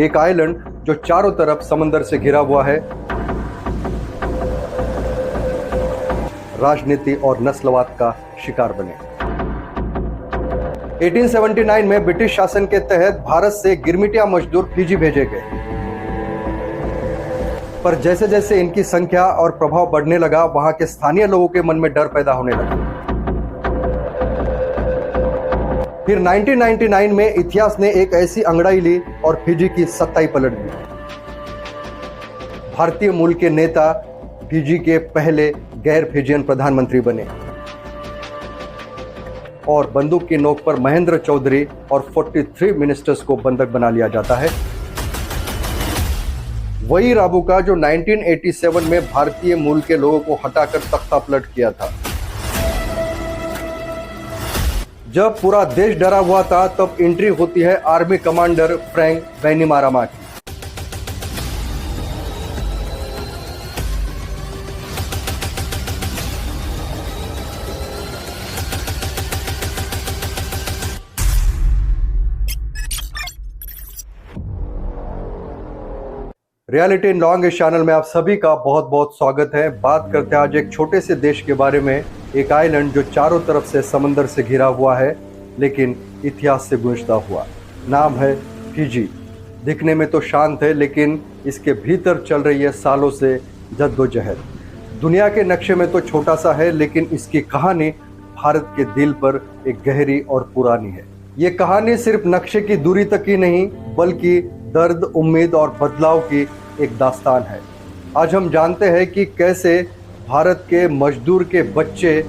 एक आइलैंड जो चारों तरफ समंदर से घिरा हुआ है, राजनीति और नस्लवाद का शिकार बने। 1879 में ब्रिटिश शासन के तहत भारत से गिरमिटिया मजदूर फिजी भेजे गए, पर जैसे जैसे इनकी संख्या और प्रभाव बढ़ने लगा, वहां के स्थानीय लोगों के मन में डर पैदा होने लगा। फिर 1999 में इतिहास ने एक ऐसी अंगड़ाई ली और फिजी की सत्ता पलट दी। भारतीय मूल के नेता फिजी के पहले गैर फिजियन प्रधानमंत्री बने और बंदूक की नोक पर महेंद्र चौधरी और 43 मिनिस्टर्स को बंधक बना लिया जाता है। वही राबुका जो 1987 में भारतीय मूल के लोगों को हटाकर तख्ता पलट किया था। जब पूरा देश डरा हुआ था, तब एंट्री होती है आर्मी कमांडर फ्रैंक बैनिमारामा की। रियलिटी इन लॉन्ग इस चैनल में आप सभी का बहुत बहुत स्वागत है। बात करते हैं आज एक छोटे से देश के बारे में, एक आइलैंड जो चारों तरफ से समंदर से घिरा हुआ है, लेकिन इतिहास से गूंजता हुआ। नाम है फिजी। दिखने में तो शांत है, लेकिन इसके भीतर चल रही है सालों से जद्दोजहद। दुनिया के नक्शे में तो छोटा सा है, लेकिन इसकी कहानी भारत के दिल पर एक गहरी और पुरानी है। ये कहानी सिर्फ नक्शे की दूरी तक ही नहीं, बल्कि दर्द, उम्मीद और बदलाव की एक दास्तान है। आज हम जानते हैं कि कैसे भारत के मजदूर के बच्चे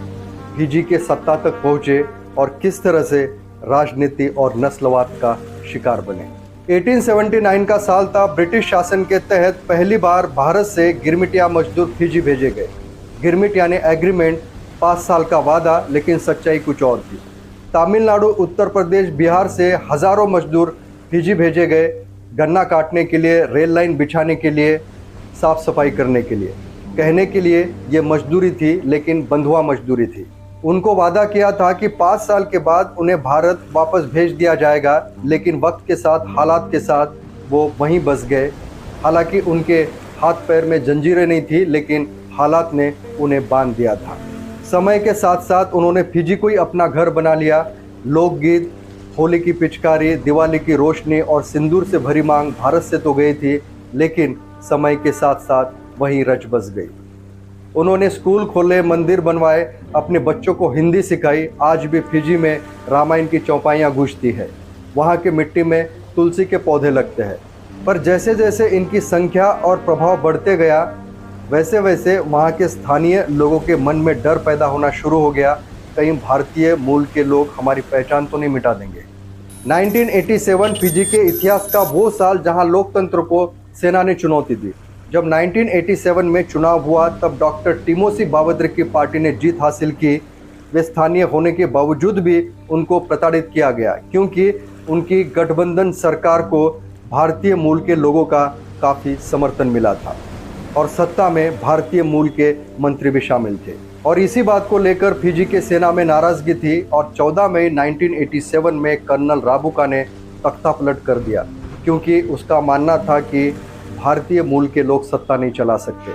फिजी के सत्ता तक पहुंचे और किस तरह से राजनीति और नस्लवाद का शिकार बने। 1879 का साल था। ब्रिटिश शासन के तहत पहली बार भारत से गिरमिटिया मजदूर फिजी भेजे गए। गिरमिट यानी एग्रीमेंट, 5 साल का वादा, लेकिन सच्चाई कुछ और थी। तमिलनाडु, उत्तर प्रदेश, बिहार से हजारों मजदूर फिजी भेजे गए, गन्ना काटने के लिए, रेल लाइन बिछाने के लिए, साफ सफाई करने के लिए। कहने के लिए ये मजदूरी थी, लेकिन बंधुआ मजदूरी थी। उनको वादा किया था कि 5 साल के बाद उन्हें भारत वापस भेज दिया जाएगा, लेकिन वक्त के साथ, हालात के साथ वो वहीं बस गए। हालांकि उनके हाथ पैर में जंजीरें नहीं थी, लेकिन हालात ने उन्हें बांध दिया था। समय के साथ साथ उन्होंने फिजी को ही अपना घर बना लिया। लोकगीत, होली की पिचकारी, दिवाली की रोशनी और सिंदूर से भरी मांग भारत से तो गई थी, लेकिन समय के साथ साथ वहीं रच बस गई। उन्होंने स्कूल खोले, मंदिर बनवाए, अपने बच्चों को हिंदी सिखाई। आज भी फिजी में रामायण की चौपाइयाँ गूंजती है। वहाँ की मिट्टी में तुलसी के पौधे लगते हैं। पर जैसे जैसे इनकी संख्या और प्रभाव बढ़ते गया, वैसे वैसे वहाँ के स्थानीय लोगों के मन में डर पैदा होना शुरू हो गया, कहीं भारतीय मूल के लोग हमारी पहचान तो नहीं मिटा देंगे। 1987 फिजी के इतिहास का वो साल जहां लोकतंत्र को सेना ने चुनौती दी। जब 1987 में चुनाव हुआ, तब डॉक्टर टिमोसी बावद्र की पार्टी ने जीत हासिल की। वे स्थानीय होने के बावजूद भी उनको प्रताड़ित किया गया, क्योंकि उनकी गठबंधन सरकार को भारतीय मूल के लोगों का काफ़ी समर्थन मिला था और सत्ता में भारतीय मूल के मंत्री भी शामिल थे। और इसी बात को लेकर फिजी के सेना में नाराजगी थी और 14 मई 1987 में कर्नल राबुका ने तख्ता पलट कर दिया, क्योंकि उसका मानना था कि भारतीय मूल के लोग सत्ता नहीं चला सकते।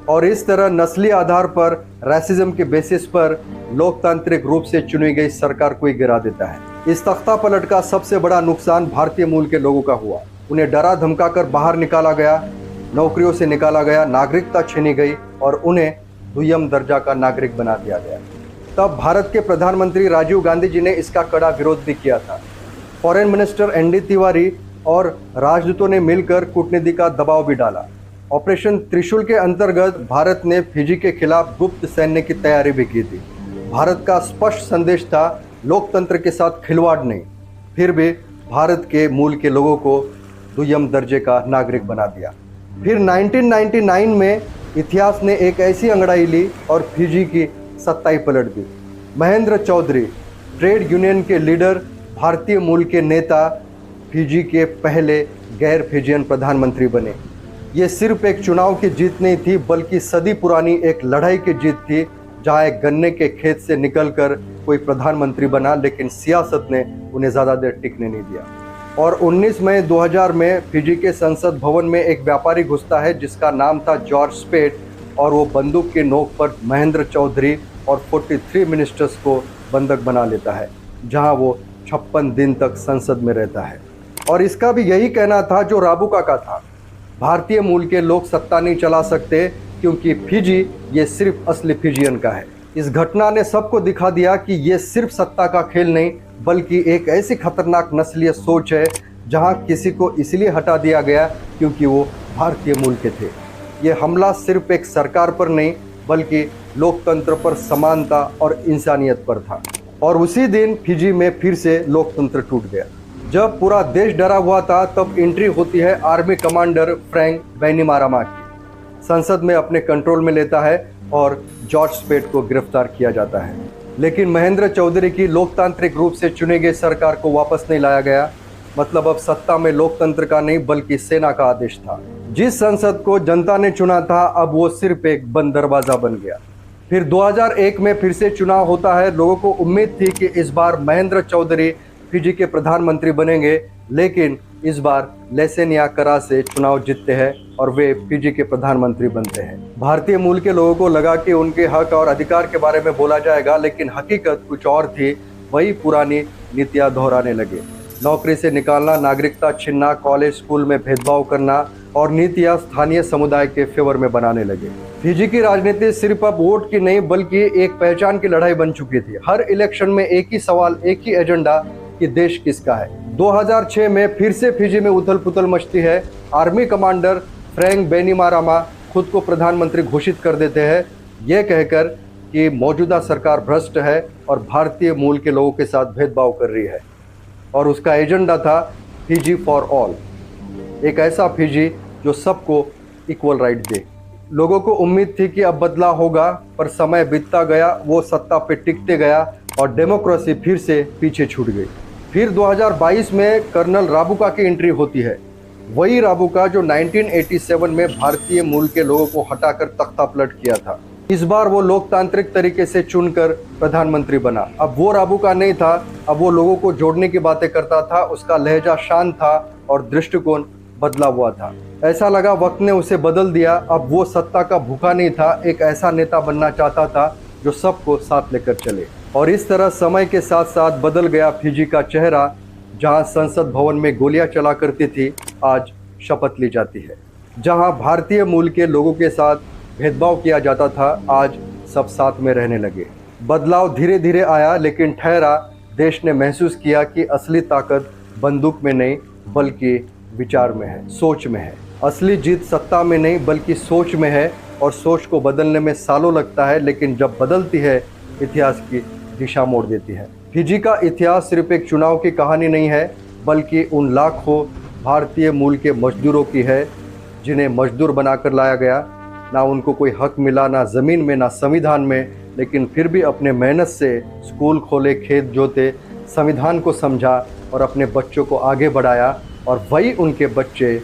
और इस तरह नस्ली आधार पर, रैसिज्म के बेसिस पर लोकतांत्रिक रूप से चुनी गई सरकार को ही गिरा देता है। इस तख्ता पलट का सबसे बड़ा नुकसान भारतीय मूल के लोगों का हुआ। उन्हें डरा धमकाकर बाहर निकाला गया, नौकरियों से निकाला गया, नागरिकता छीनी गई और उन्हें दुय्यम दर्जा का नागरिक बना दिया गया। तब भारत के प्रधानमंत्री राजीव गांधी जी ने इसका कड़ा विरोध भी किया था। फॉरेन मिनिस्टर एनडी तिवारी और राजदूतों ने मिलकर कूटनीति का दबाव भी डाला। ऑपरेशन त्रिशूल के अंतर्गत भारत ने फिजी के खिलाफ गुप्त सैन्य की तैयारी भी की थी। भारत का स्पष्ट संदेश था, लोकतंत्र के साथ खिलवाड़ नहीं। फिर भी भारत के मूल के लोगों को दुय्यम दर्जे का नागरिक बना दिया। फिर 1999 में इतिहास ने एक ऐसी अंगड़ाई ली और फिजी की सत्ता पलट दी। महेंद्र चौधरी, ट्रेड यूनियन के लीडर, भारतीय मूल के नेता, फिजी के पहले गैर फिजियन प्रधानमंत्री बने। ये सिर्फ एक चुनाव की जीत नहीं थी, बल्कि सदी पुरानी एक लड़ाई की जीत थी, जहां एक गन्ने के खेत से निकलकर कोई प्रधानमंत्री बना, लेकिन सियासत ने उन्हें ज़्यादा देर टिकने नहीं दिया। और 19 मई 2000 में फिजी के संसद भवन में एक व्यापारी घुसता है जिसका नाम था जॉर्ज स्पेट, और वो बंदूक की नोक पर महेंद्र चौधरी और 43 मिनिस्टर्स को बंधक बना लेता है, जहां वो 56 दिन तक संसद में रहता है। और इसका भी यही कहना था जो राबुका का था, भारतीय मूल के लोग सत्ता नहीं चला सकते क्योंकि फिजी ये सिर्फ असली फिजियन का है। इस घटना ने सबको दिखा दिया कि ये सिर्फ सत्ता का खेल नहीं बल्कि एक ऐसी खतरनाक नस्लीय सोच है जहां किसी को इसलिए हटा दिया गया क्योंकि वो भारतीय मूल के थे। ये हमला सिर्फ एक सरकार पर नहीं बल्कि लोकतंत्र पर, समानता और इंसानियत पर था। और उसी दिन फिजी में फिर से लोकतंत्र टूट गया। जब पूरा देश डरा हुआ था तब एंट्री होती है आर्मी कमांडर फ्रैंक बैनिमारामा की। संसद में अपने कंट्रोल में लेता है और जॉर्ज स्पेट को गिरफ्तार किया जाता है। लेकिन महेंद्र चौधरी की लोकतांत्रिक रूप से चुनी गई सरकार को वापस नहीं लाया गया। मतलब अब सत्ता में लोकतंत्र का नहीं बल्कि सेना का आदेश था। जिस संसद को जनता ने चुना था अब वो सिर्फ एक बंद दरवाजा बन गया। फिर 2001 में फिर से चुनाव होता है। लोगों को उम्मीद थी कि इस बार महेंद्र चौधरी फिजी के प्रधानमंत्री बनेंगे, लेकिन इस बार लेसेनिया करा से चुनाव जीतते हैं और वे फिजी के प्रधानमंत्री बनते हैं। भारतीय मूल के लोगों को लगा कि उनके हक और अधिकार के बारे में बोला जाएगा, लेकिन हकीकत कुछ और थी। वही पुरानी नीतियां दोहराने लगे। नौकरी से निकालना, नागरिकता छीनना, कॉलेज स्कूल में भेदभाव करना और नीतियां स्थानीय समुदाय के फेवर में बनाने लगे। फिजी की राजनीति सिर्फ अब वोट की नहीं बल्कि एक पहचान की लड़ाई बन चुकी थी। हर इलेक्शन में एक ही सवाल, एक ही एजेंडा कि देश किसका है। 2006 में फिर से फिजी में उथल पुथल मचती है। आर्मी कमांडर फ्रैंक बैनिमारामा खुद को प्रधानमंत्री घोषित कर देते हैं, यह कहकर कि मौजूदा सरकार भ्रष्ट है और भारतीय मूल के लोगों के साथ भेदभाव कर रही है। और उसका एजेंडा था फिजी फॉर ऑल, एक ऐसा फिजी जो सबको इक्वल राइट दे। लोगों को उम्मीद थी कि अब बदलाव होगा, पर समय बीतता गया, वो सत्ता पे टिकते गया और डेमोक्रेसी फिर से पीछे छूट गई। फिर 2022 में कर्नल राबुका की एंट्री होती है। वही राबुका जो 1987 में भारतीय मूल के लोगों को हटाकर तख्ता पलट किया था। इस बार वो लोकतांत्रिक तरीके से चुनकर प्रधानमंत्री बना। अब वो राबुका नहीं था, अब वो लोगों को जोड़ने की बातें करता था। उसका लहजा शांत था और दृष्टिकोण बदला हुआ था। ऐसा लगा वक्त ने उसे बदल दिया। अब वो सत्ता का भूखा नहीं था, एक ऐसा नेता बनना चाहता था जो सबको साथ लेकर चले। और इस तरह समय के साथ साथ बदल गया फिजी का चेहरा। जहां संसद भवन में गोलियां चला करती थी, आज शपथ ली जाती है। जहां भारतीय मूल के लोगों के साथ भेदभाव किया जाता था, आज सब साथ में रहने लगे। बदलाव धीरे धीरे आया, लेकिन ठहरा। देश ने महसूस किया कि असली ताकत बंदूक में नहीं बल्कि विचार में है, सोच में है। असली जीत सत्ता में नहीं बल्कि सोच में है। और सोच को बदलने में सालों लगता है, लेकिन जब बदलती है इतिहास की दिशा मोड़ देती है। फिजी का इतिहास सिर्फ एक चुनाव की कहानी नहीं है बल्कि उन लाखों भारतीय मूल के मजदूरों की है जिन्हें मजदूर बनाकर लाया गया। ना उनको कोई हक मिला, ना ज़मीन में, ना संविधान में, लेकिन फिर भी अपने मेहनत से स्कूल खोले, खेत जोते, संविधान को समझा और अपने बच्चों को आगे बढ़ाया। और वही उनके बच्चे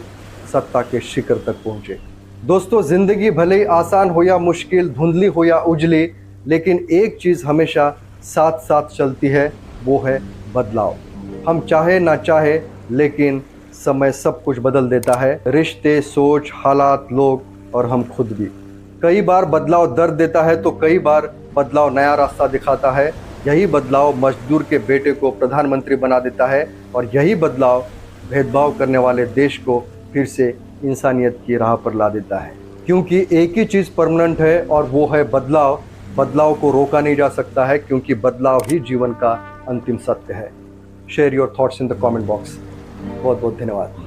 सत्ता के शिखर तक पहुँचे। दोस्तों, ज़िंदगी भले ही आसान हो या मुश्किल, धुंधली हो या उजली, लेकिन एक चीज़ हमेशा साथ साथ चलती है, वो है बदलाव। हम चाहे ना चाहे, लेकिन समय सब कुछ बदल देता है। रिश्ते, सोच, हालात, लोग और हम खुद भी। कई बार बदलाव दर्द देता है तो कई बार बदलाव नया रास्ता दिखाता है। यही बदलाव मजदूर के बेटे को प्रधानमंत्री बना देता है और यही बदलाव भेदभाव करने वाले देश को फिर से इंसानियत की राह पर ला देता है। क्योंकि एक ही चीज़ परमानेंट है और वो है बदलाव। बदलाव को रोका नहीं जा सकता है क्योंकि बदलाव ही जीवन का अंतिम सत्य है। Share your thoughts in the comment box. बहुत बहुत धन्यवाद।